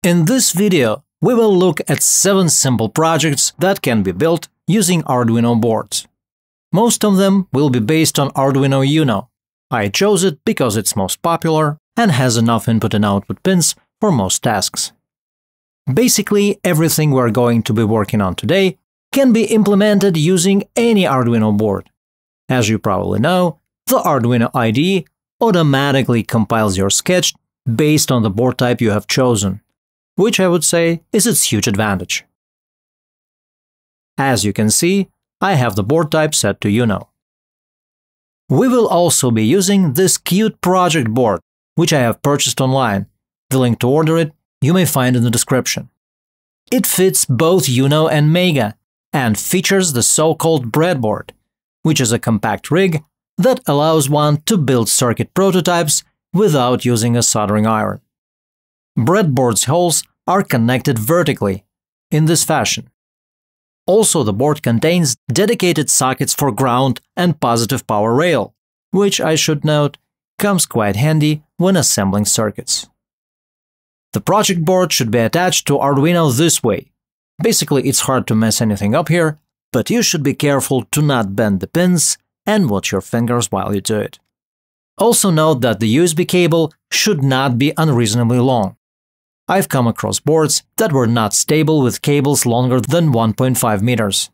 In this video, we will look at 7 simple projects that can be built using Arduino boards. Most of them will be based on Arduino Uno. I chose it because it's most popular and has enough input and output pins for most tasks. Basically, everything we're going to be working on today can be implemented using any Arduino board. As you probably know, the Arduino IDE automatically compiles your sketch based on the board type you have chosen, which I would say is its huge advantage. As you can see, I have the board type set to Uno. We will also be using this cute project board, which I have purchased online. The link to order it you may find in the description. It fits both Uno and Mega and features the so-called breadboard, which is a compact rig that allows one to build circuit prototypes without using a soldering iron. Breadboard's holes are connected vertically, in this fashion. Also, the board contains dedicated sockets for ground and positive power rail, which, I should note, comes quite handy when assembling circuits. The project board should be attached to Arduino this way. Basically, it's hard to mess anything up here, but you should be careful to not bend the pins and watch your fingers while you do it. Also note that the USB cable should not be unreasonably long. I've come across boards that were not stable with cables longer than 1.5 meters.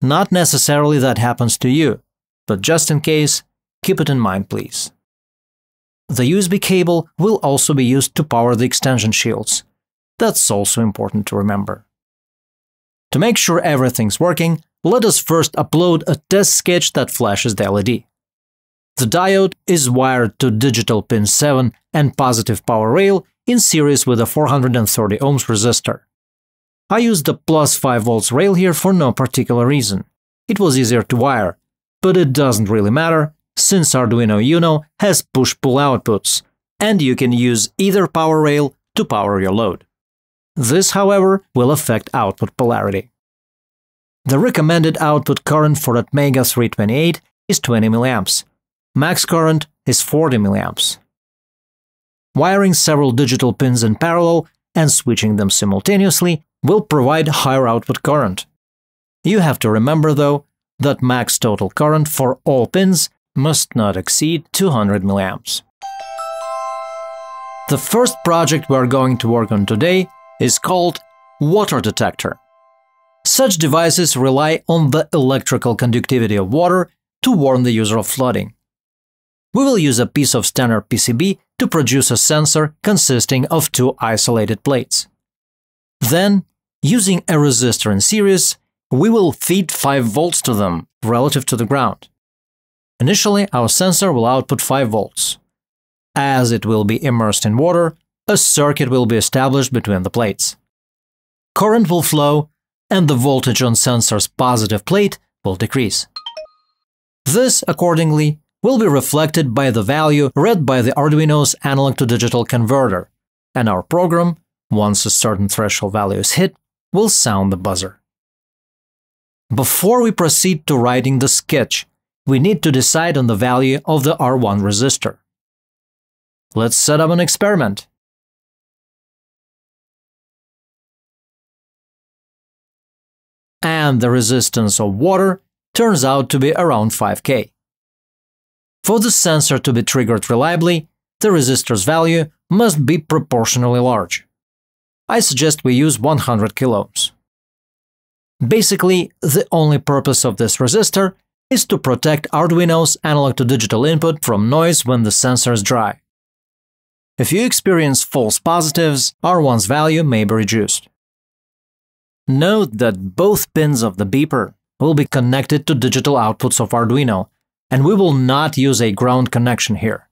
Not necessarily that happens to you, but just in case, keep it in mind, please. The USB cable will also be used to power the extension shields. That's also important to remember. To make sure everything's working, let us first upload a test sketch that flashes the LED. The diode is wired to digital pin 7 and positive power rail in series with a 430 ohms resistor. I used the plus 5 volts rail here for no particular reason. It was easier to wire, but it doesn't really matter since Arduino Uno has push-pull outputs, and you can use either power rail to power your load. This, however, will affect output polarity. The recommended output current for that Mega 328 is 20 mA. Max current is 40 mA. Wiring several digital pins in parallel and switching them simultaneously will provide higher output current. You have to remember, though, that max total current for all pins must not exceed 200 mA. The first project we're going to work on today is called water detector. Such devices rely on the electrical conductivity of water to warn the user of flooding. We will use a piece of standard PCB to produce a sensor consisting of 2 isolated plates. Then, using a resistor in series, we will feed 5 volts to them relative to the ground. Initially, our sensor will output 5 volts. As it will be immersed in water, a circuit will be established between the plates. Current will flow, and the voltage on sensor's positive plate will decrease. This, accordingly, will be reflected by the value read by the Arduino's analog-to-digital converter, and our program, once a certain threshold value is hit, will sound the buzzer. Before we proceed to writing the sketch, we need to decide on the value of the R1 resistor. Let's set up an experiment. And the resistance of water turns out to be around 5K. For the sensor to be triggered reliably, the resistor's value must be proportionally large. I suggest we use 100 kiloohms. Basically, the only purpose of this resistor is to protect Arduino's analog-to-digital input from noise when the sensor is dry. If you experience false positives, R1's value may be reduced. Note that both pins of the beeper will be connected to digital outputs of Arduino, and we will not use a ground connection here.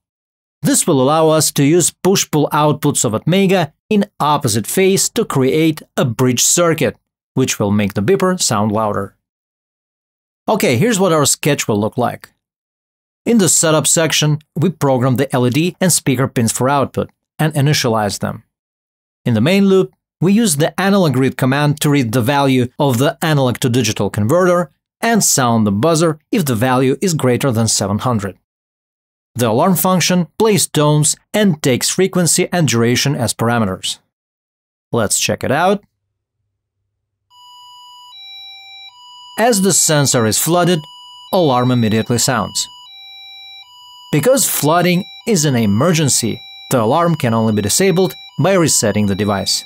This will allow us to use push-pull outputs of Mega in opposite phase to create a bridge circuit, which will make the beeper sound louder. Okay, here's what our sketch will look like. In the setup section, we program the LED and speaker pins for output and initialize them. In the main loop, we use the analog read command to read the value of the analog-to-digital converter and sound the buzzer if the value is greater than 700. The alarm function plays tones and takes frequency and duration as parameters. Let's check it out. As the sensor is flooded, alarm immediately sounds. Because flooding is an emergency, the alarm can only be disabled by resetting the device.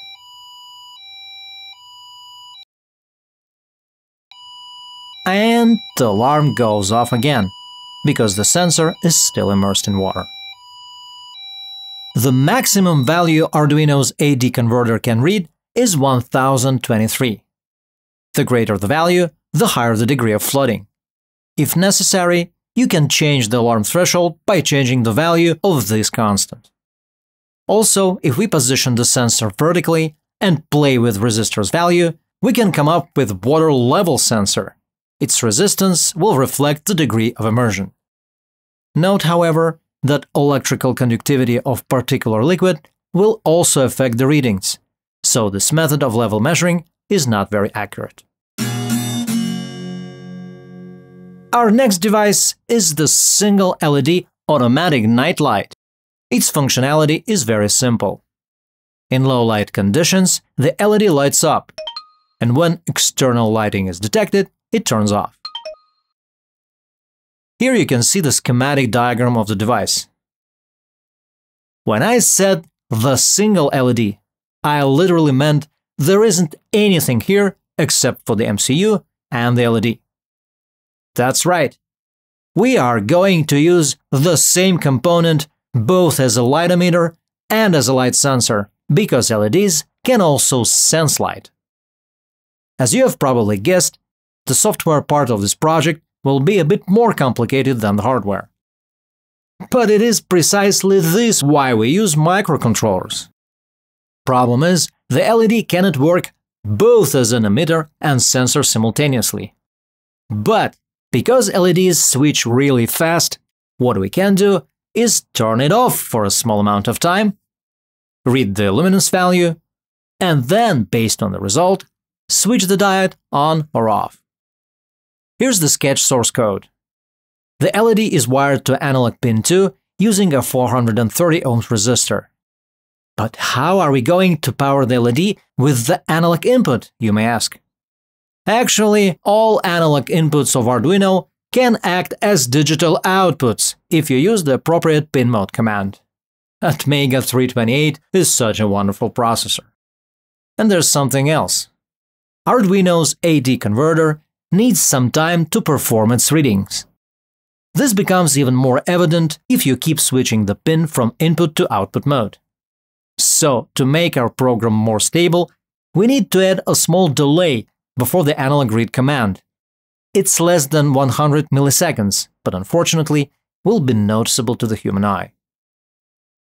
And the alarm goes off again, because the sensor is still immersed in water. The maximum value Arduino's AD converter can read is 1023. The greater the value, the higher the degree of flooding. If necessary, you can change the alarm threshold by changing the value of this constant. Also, if we position the sensor vertically and play with resistor's value, we can come up with water level sensor. Its resistance will reflect the degree of immersion. Note, however, that electrical conductivity of particular liquid will also affect the readings, so this method of level measuring is not very accurate. Our next device is the single LED automatic night light. Its functionality is very simple. In low light conditions, the LED lights up, and when external lighting is detected, it turns off. Here you can see the schematic diagram of the device. When I said the single LED, I literally meant there isn't anything here except for the MCU and the LED. That's right. We are going to use the same component both as a light emitter and as a light sensor, because LEDs can also sense light. As you have probably guessed, the software part of this project will be a bit more complicated than the hardware. But it is precisely this why we use microcontrollers. Problem is, the LED cannot work both as an emitter and sensor simultaneously. But because LEDs switch really fast, what we can do is turn it off for a small amount of time, read the luminance value, and then, based on the result, switch the diode on or off. Here's the sketch source code. The LED is wired to analog pin 2 using a 430 ohms resistor. But how are we going to power the LED with the analog input, you may ask? Actually, all analog inputs of Arduino can act as digital outputs if you use the appropriate pin mode command. Atmega 328 is such a wonderful processor. And there's something else. Arduino's AD converter needs some time to perform its readings. This becomes even more evident if you keep switching the pin from input to output mode. So, to make our program more stable, we need to add a small delay before the analog read command. It's less than 100 milliseconds, but unfortunately will be noticeable to the human eye.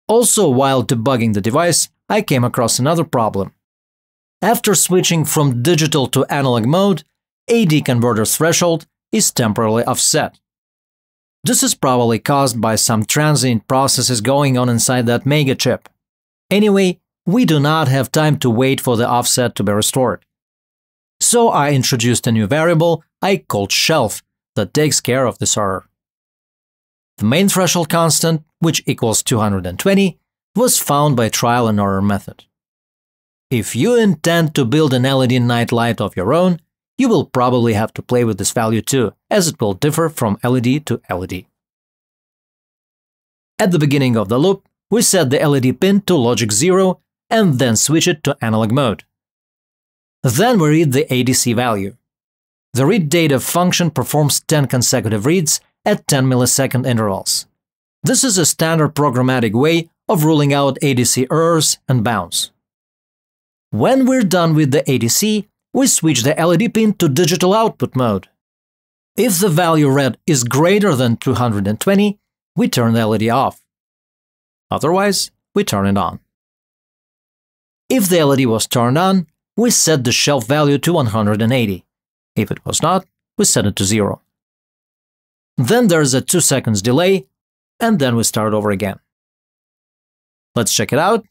Also, while debugging the device, I came across another problem. After switching from digital to analog mode, AD converter's threshold is temporarily offset. This is probably caused by some transient processes going on inside that mega chip. Anyway, we do not have time to wait for the offset to be restored. So I introduced a new variable I called shelf that takes care of this error. The main threshold constant, which equals 220, was found by trial and error method. If you intend to build an LED night light of your own, you will probably have to play with this value too, as it will differ from LED to LED. At the beginning of the loop, we set the LED pin to logic 0 and then switch it to analog mode. Then we read the ADC value. The read data function performs 10 consecutive reads at 10 millisecond intervals. This is a standard programmatic way of ruling out ADC errors and bounds. When we're done with the ADC, we switch the LED pin to digital output mode. If the value read is greater than 220, we turn the LED off. Otherwise, we turn it on. If the LED was turned on, we set the shelf value to 180. If it was not, we set it to 0. Then there's a 2 seconds delay, and then we start over again. Let's check it out.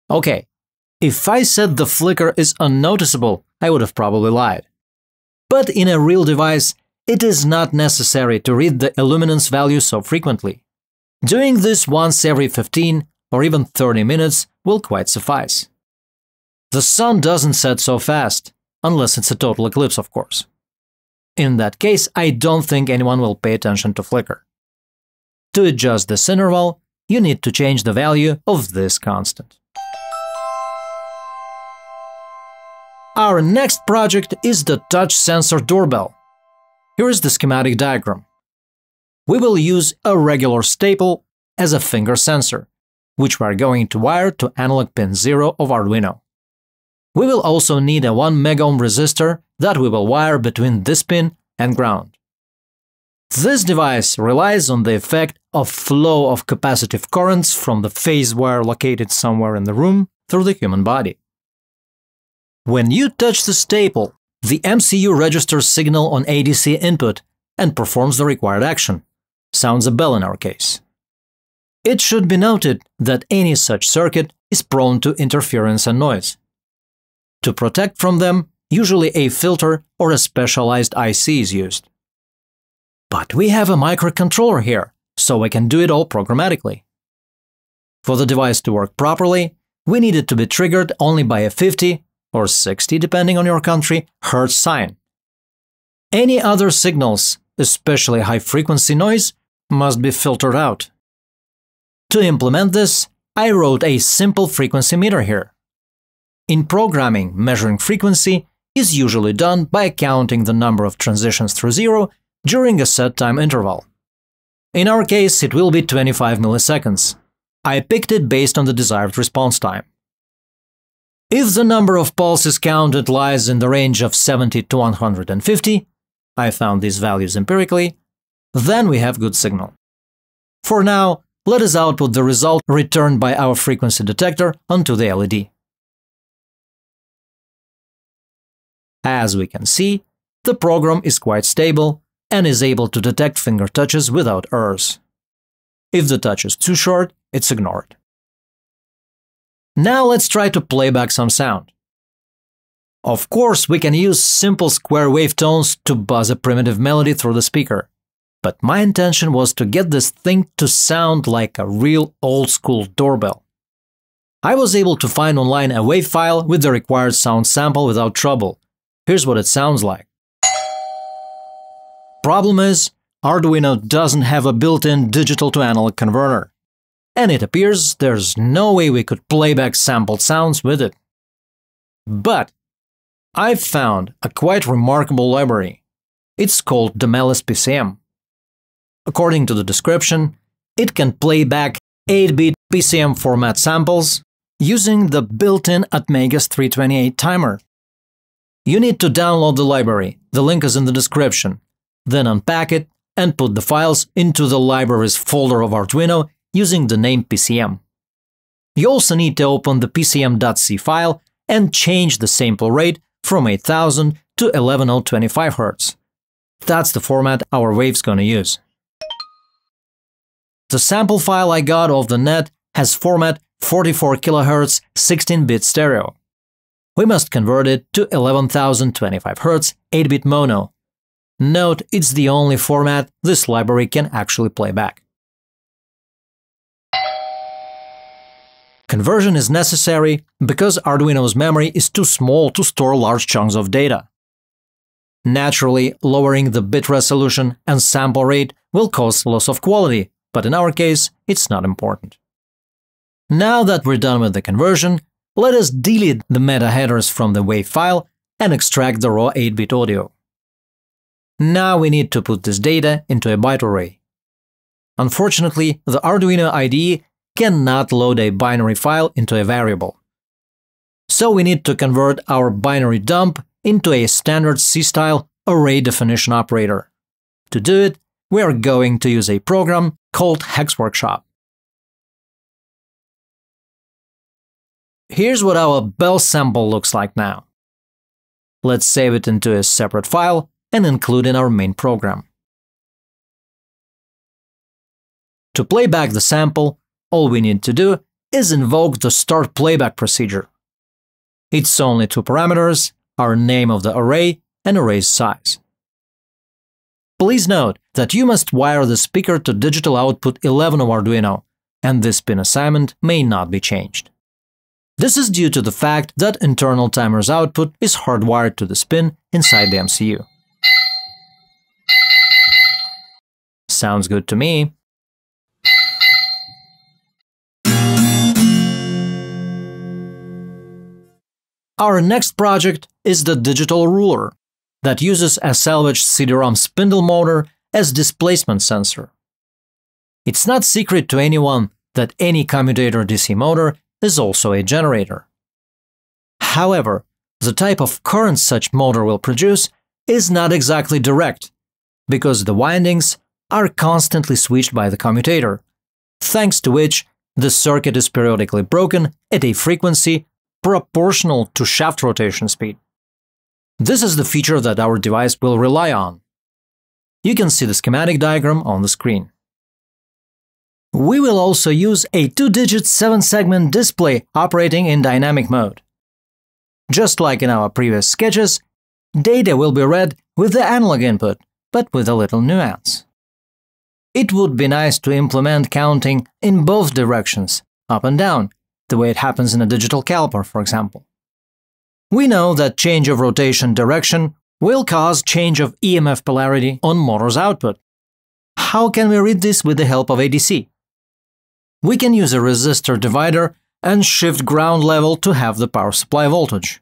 Okay, if I said the flicker is unnoticeable, I would have probably lied. But in a real device, it is not necessary to read the illuminance value so frequently. Doing this once every 15 or even 30 minutes will quite suffice. The sun doesn't set so fast, unless it's a total eclipse, of course. In that case, I don't think anyone will pay attention to flicker. To adjust this interval, you need to change the value of this constant. Our next project is the touch sensor doorbell. Here is the schematic diagram. We will use a regular staple as a finger sensor, which we are going to wire to analog pin 0 of Arduino. We will also need a 1 megohm resistor that we will wire between this pin and ground. This device relies on the effect of flow of capacitive currents from the phase wire located somewhere in the room through the human body. When you touch the staple, the MCU registers signal on ADC input and performs the required action. Sounds a bell in our case. It should be noted that any such circuit is prone to interference and noise. To protect from them, usually a filter or a specialized IC is used. But we have a microcontroller here, so we can do it all programmatically. For the device to work properly, we need it to be triggered only by a 50 or 60, depending on your country, Hertz sign. Any other signals, especially high-frequency noise, must be filtered out. To implement this, I wrote a simple frequency meter here. In programming, measuring frequency is usually done by counting the number of transitions through 0 during a set time interval. In our case, it will be 25 milliseconds. I picked it based on the desired response time. If the number of pulses counted lies in the range of 70 to 150, I found these values empirically, then we have good signal. For now, let us output the result returned by our frequency detector onto the LED. As we can see, the program is quite stable and is able to detect finger touches without errors. If the touch is too short, it's ignored. Now let's try to play back some sound. Of course, we can use simple square wave tones to buzz a primitive melody through the speaker, but my intention was to get this thing to sound like a real old-school doorbell. I was able to find online a wave file with the required sound sample without trouble. Here's what it sounds like. Problem is, Arduino doesn't have a built-in digital-to-analog converter, and it appears there's no way we could play back sampled sounds with it. But I've found a quite remarkable library. It's called DOORBELL PCM. According to the description, it can play back 8-bit PCM format samples using the built-in Atmegas 328 timer. You need to download the library, the link is in the description, then unpack it and put the files into the libraries folder of Arduino using the name PCM. You also need to open the pcm.c file and change the sample rate from 8000 to 11025 Hz. That's the format our wave's gonna use. The sample file I got off the net has format 44 kHz 16-bit stereo. We must convert it to 11025 Hz 8-bit mono. Note, it's the only format this library can actually play back. Conversion is necessary because Arduino's memory is too small to store large chunks of data. Naturally, lowering the bit resolution and sample rate will cause loss of quality, but in our case, it's not important. Now that we're done with the conversion, let us delete the meta headers from the WAV file and extract the raw 8-bit audio. Now we need to put this data into a byte array. Unfortunately, the Arduino IDE cannot load a binary file into a variable. So we need to convert our binary dump into a standard C-style array definition operator. To do it, we are going to use a program called Hex Workshop. Here's what our bell sample looks like now. Let's save it into a separate file and include in our main program. To play back the sample, all we need to do is invoke the start playback procedure. It's only two parameters, our name of the array and erase size. Please note that you must wire the speaker to digital output 11 of Arduino, and this pin assignment may not be changed. This is due to the fact that internal timer's output is hardwired to this pin inside the MCU. Sounds good to me. Our next project is the digital ruler that uses a salvaged CD-ROM spindle motor as displacement sensor. It's not secret to anyone that any commutator DC motor is also a generator. However, the type of current such motor will produce is not exactly direct, because the windings are constantly switched by the commutator, thanks to which the circuit is periodically broken at a frequency proportional to shaft rotation speed. This is the feature that our device will rely on. You can see the schematic diagram on the screen. We will also use a 2-digit 7-segment display operating in dynamic mode. Just like in our previous sketches, data will be read with the analog input, but with a little nuance. It would be nice to implement counting in both directions, up and down, the way it happens in a digital caliper, for example. We know that change of rotation direction will cause change of EMF polarity on motor's output. How can we read this with the help of ADC? We can use a resistor divider and shift ground level to have the power supply voltage.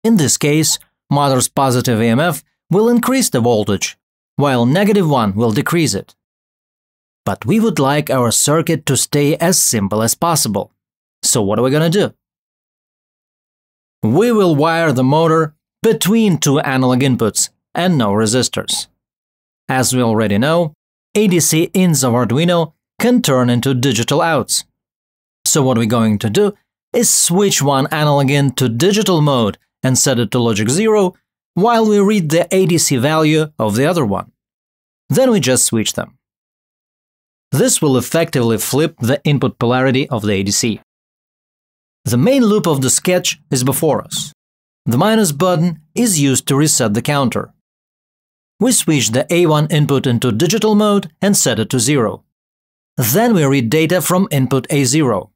In this case, motor's positive EMF will increase the voltage, while negative one will decrease it. But we would like our circuit to stay as simple as possible. So what are we going to do? We will wire the motor between two analog inputs and no resistors. As we already know, ADC ins of Arduino can turn into digital outs. So what we're going to do is switch one analog in to digital mode and set it to logic 0 while we read the ADC value of the other one. Then we just switch them. This will effectively flip the input polarity of the ADC. The main loop of the sketch is before us. The minus button is used to reset the counter. We switch the A1 input into digital mode and set it to 0. Then we read data from input A0.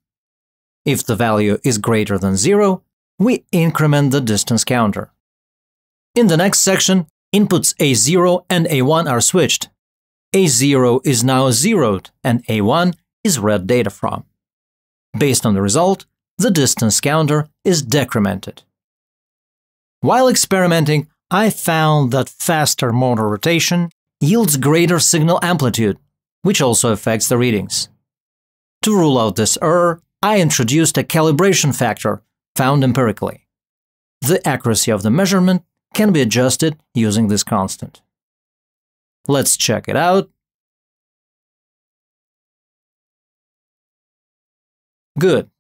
If the value is greater than 0, we increment the distance counter. In the next section, inputs A0 and A1 are switched. A0 is now zeroed and A1 is read data from. Based on the result, the distance counter is decremented. While experimenting, I found that faster motor rotation yields greater signal amplitude, which also affects the readings. To rule out this error, I introduced a calibration factor found empirically. The accuracy of the measurement can be adjusted using this constant. Let's check it out. Good.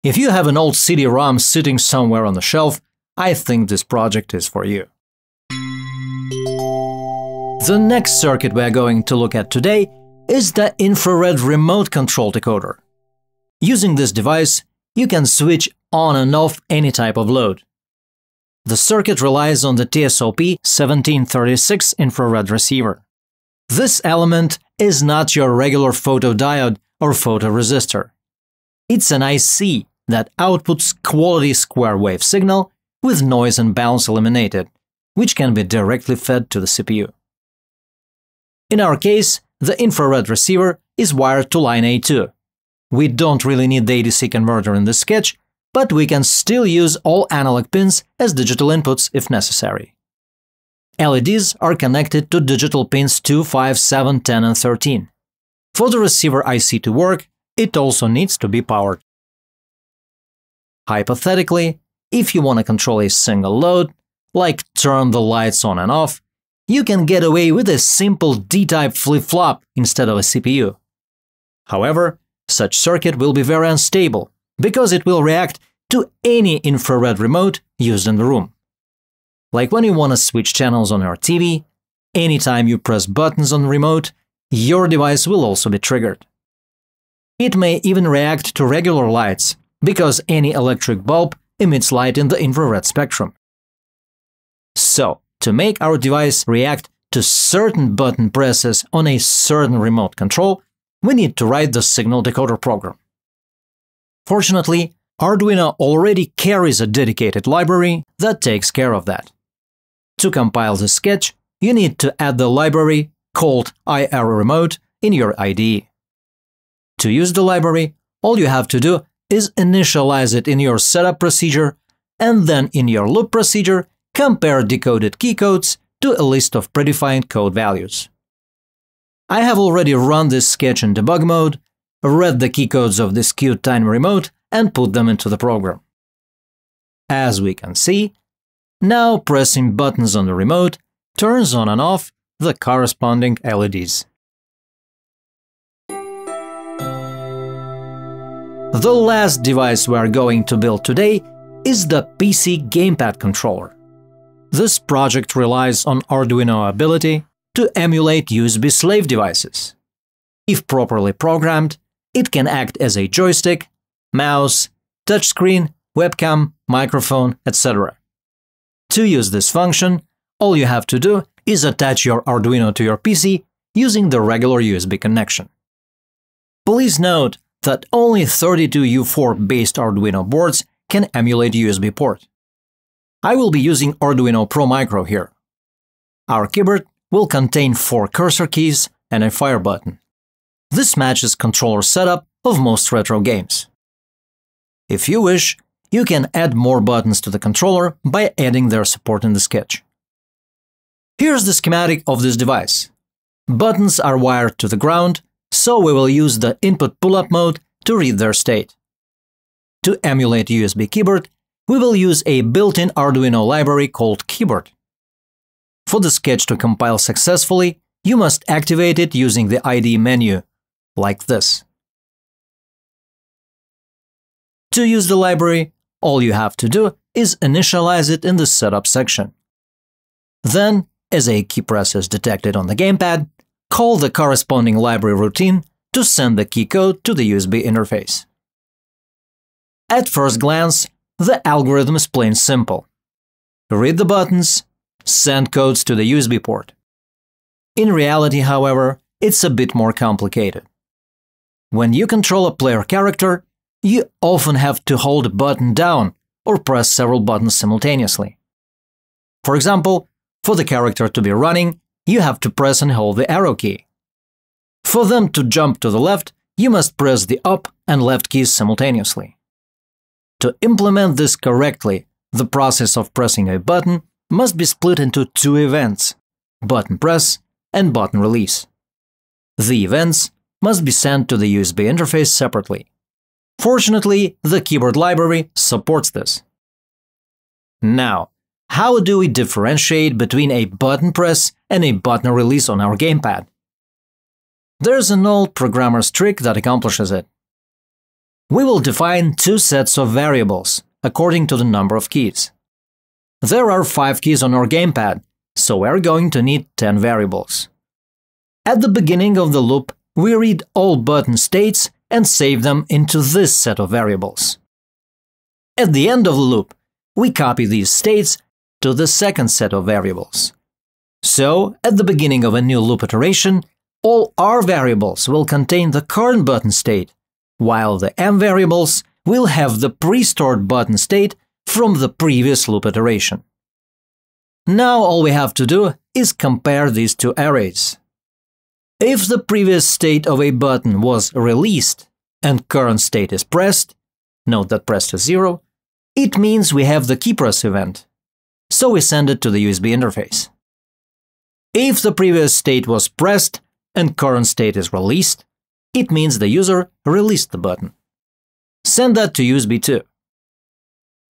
If you have an old CD-ROM sitting somewhere on the shelf, I think this project is for you. The next circuit we are going to look at today is the infrared remote control decoder. Using this device, you can switch on and off any type of load. The circuit relies on the TSOP 1736 infrared receiver. This element is not your regular photodiode or photoresistor. It's an IC that outputs quality square wave signal with noise and bounce eliminated, which can be directly fed to the CPU. In our case, the infrared receiver is wired to line A2. We don't really need the ADC converter in this sketch, but we can still use all analog pins as digital inputs if necessary. LEDs are connected to digital pins 2, 5, 7, 10, and 13. For the receiver IC to work, it also needs to be powered. Hypothetically, if you want to control a single load, like turn the lights on and off, you can get away with a simple D-type flip-flop instead of a CPU. However, such circuit will be very unstable, because it will react to any infrared remote used in the room. Like when you want to switch channels on your TV, anytime you press buttons on the remote, your device will also be triggered. It may even react to regular lights, because any electric bulb emits light in the infrared spectrum. So, to make our device react to certain button presses on a certain remote control, we need to write the signal decoder program. Fortunately, Arduino already carries a dedicated library that takes care of that. To compile the sketch, you need to add the library called IRRemote in your IDE. To use the library, all you have to do is initialize it in your setup procedure, and then in your loop procedure, compare decoded key codes to a list of predefined code values. I have already run this sketch in debug mode, read the key codes of this cute tiny remote, and put them into the program. As we can see, now pressing buttons on the remote turns on and off the corresponding LEDs. The last device we are going to build today is the PC GamePad controller. This project relies on Arduino ability to emulate USB slave devices. If properly programmed, it can act as a joystick, mouse, touchscreen, webcam, microphone, etc. To use this function, all you have to do is attach your Arduino to your PC using the regular USB connection. Please note that only 32U4-based Arduino boards can emulate USB port. I will be using Arduino Pro Micro here. Our keyboard will contain 4 cursor keys and a fire button. This matches controller setup of most retro games. If you wish, you can add more buttons to the controller by adding their support in the sketch. Here's the schematic of this device. Buttons are wired to the ground, so we will use the input pull-up mode to read their state. To emulate USB keyboard, we will use a built-in Arduino library called keyboard. For the sketch to compile successfully, you must activate it using the IDE menu, like this. To use the library, all you have to do is initialize it in the setup section. Then, as a keypress is detected on the gamepad, call the corresponding library routine to send the key code to the USB interface. At first glance, the algorithm is plain simple. Read the buttons, send codes to the USB port. In reality, however, it's a bit more complicated. When you control a player character, you often have to hold a button down or press several buttons simultaneously. For example, for the character to be running, you have to press and hold the arrow key. For them to jump to the left, you must press the up and left keys simultaneously. To implement this correctly, the process of pressing a button must be split into 2 events: button press and button release. The events must be sent to the USB interface separately. Fortunately, the keyboard library supports this. Now, how do we differentiate between a button press and a button release on our gamepad? There's an old programmer's trick that accomplishes it. We will define 2 sets of variables according to the number of keys. There are 5 keys on our gamepad, so we're going to need 10 variables. At the beginning of the loop, we read all button states and save them into this set of variables. At the end of the loop, we copy these states to the second set of variables. So, at the beginning of a new loop iteration, all R variables will contain the current button state, while the M variables will have the pre-stored button state from the previous loop iteration. Now all we have to do is compare these 2 arrays. If the previous state of a button was released and current state is pressed, note that pressed is 0, it means we have the keypress event, so we send it to the USB interface. If the previous state was pressed and current state is released, it means the user released the button. Send that to USB too.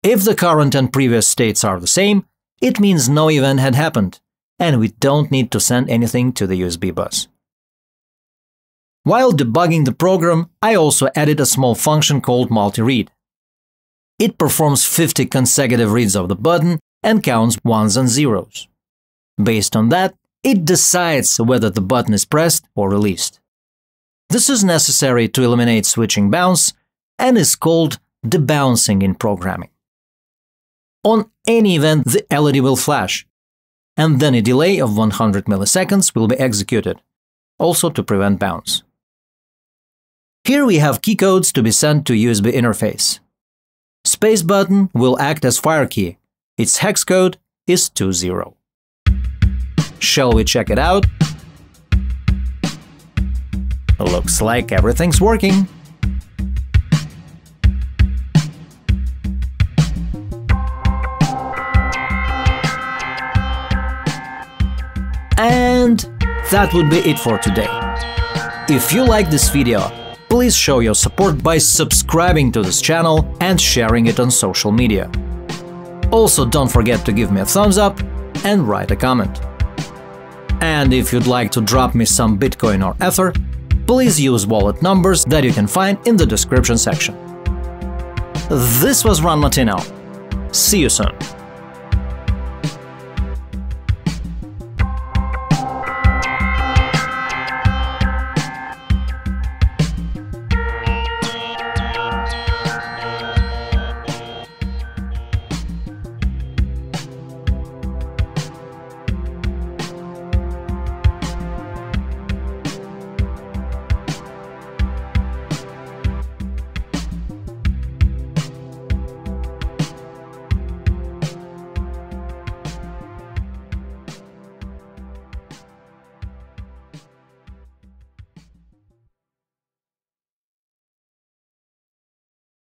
If the current and previous states are the same, it means no event had happened, and we don't need to send anything to the USB bus. While debugging the program, I also added a small function called multi-read. It performs 50 consecutive reads of the button and counts ones and zeros. Based on that, it decides whether the button is pressed or released. This is necessary to eliminate switching bounce and is called debouncing in programming. On any event, the LED will flash, and then a delay of 100 milliseconds will be executed, also to prevent bounce. Here we have key codes to be sent to USB interface. Space button will act as fire key. Its hex code is 20. Shall we check it out? Looks like everything's working. And that would be it for today. If you like this video, please show your support by subscribing to this channel and sharing it on social media. Also, don't forget to give me a thumbs up and write a comment. And if you'd like to drop me some Bitcoin or Ether, please use wallet numbers that you can find in the description section. This was Mattino. See you soon!